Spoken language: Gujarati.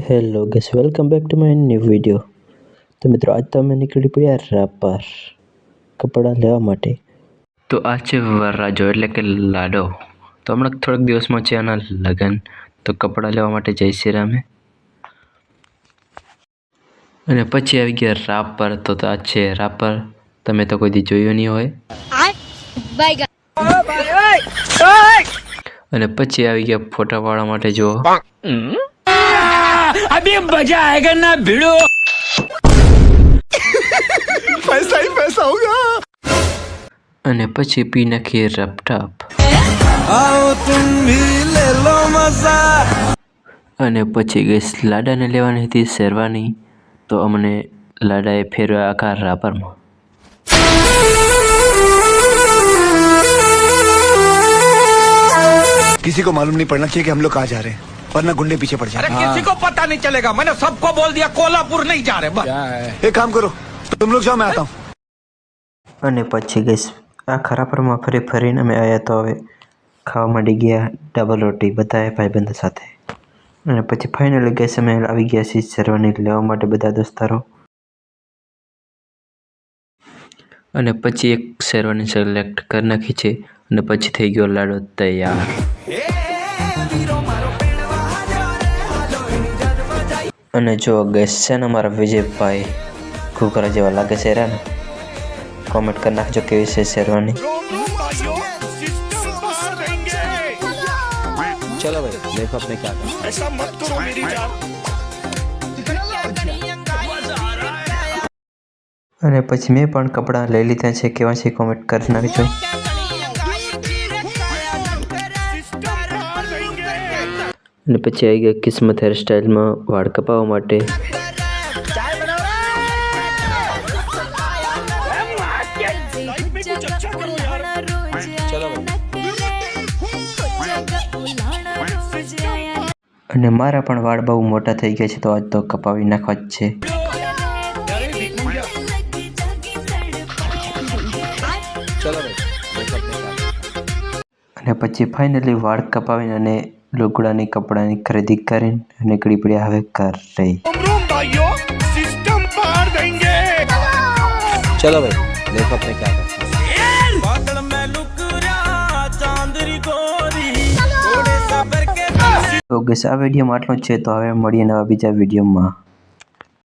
Hello gas welcome back to my new video. તો મિત્રો આજ તો અમે નીકળી પડ્યા રાપર કપડાં લેવા માટે। તો આ છે વરરાજો એટલે કે લાડો। તો હમણાં થોડાક દિવસમાં છે આના લગ્ન, તો કપડાં લેવા માટે જય શ્રી રામે। અને પછી આવી ગયા રાપર। તો આ છે રાપર, તમે તો કોઈ દી જોયું નહીં હોય। અને પછી આવી ગયા ફોટા પાડવા માટે। જો अभी मजा आएगा ना भिड़ो। पैसा ही पैसा होगा। અને પછી પી નાખીએ રપટપ। आओ तुम भी ले लो मजा। અને પછી ગઈસ લાડાને લેવાની હતી શેરવાની, તો અમને લાડાએ ફેરવ્યા આખા રાપરમાં। किसी को मालूम नहीं पड़ना चाहिए कि हम लोग कहाँ जा रहे हैं, वरना गुंडे पीछे पड़ जाए। अरे किसी को पता नहीं चलेगा, मैंने सबको बोल दिया कोल्हापुर नहीं जा रहे बस। एक काम करो, तुम लोग जाओ, मैं आता हूँ। અને પછી ગઈસ આખા રાપરમાં ફરી ફરીને અમે આવ્યા। તો હવે ખાવા માંડી ગયા ડબલ રોટી બધાએ ભાઈબંધો સાથે। અને પછી ફાઇનલી ગઈસ અમે આવી ગયા છીએ શેરવાની લેવા માટે બધા દોસ્તારો। અને પછી એક શેરવાની સિલેક્ટ કરી નાખી છે, અને પછી થઈ ગયો લાડો તૈયાર। અને જો ગઈસ છે ને અમારા વિજયભાઈ ઘૂઘરા જેવા લાગે છે રે ને, कमेंट कर नाखजो केवी से शेरवानी। चलो भाई देखो अपने क्या करना। ऐसा मत करो मेरी जान। અને પછી મેં પણ કપડાં લઈ લીધા છે, કેવા છે કમેન્ટ કરી નાખજો। અને પછી આવી ગયા કિસ્મત હેરસ્ટાઈલમાં વાળ કપાવવા માટે। અને મારા પણ વાળ બહુ મોટા થઈ ગયા છે, તો આજ તો કપાવી નાખવા જ છે। અને પછી ફાઇનલી વાળ કપાવીને અને લુગડાની કપડાની ખરીદી કરીને નીકળી પડ્યા હવે ઘરે। चलो भाई देखो अपने क्या करना। તો ગઈસ આ વિડીયોમાં આટલું જ છે। તો હવે મળીએ નવા બીજા વિડીયોમાં।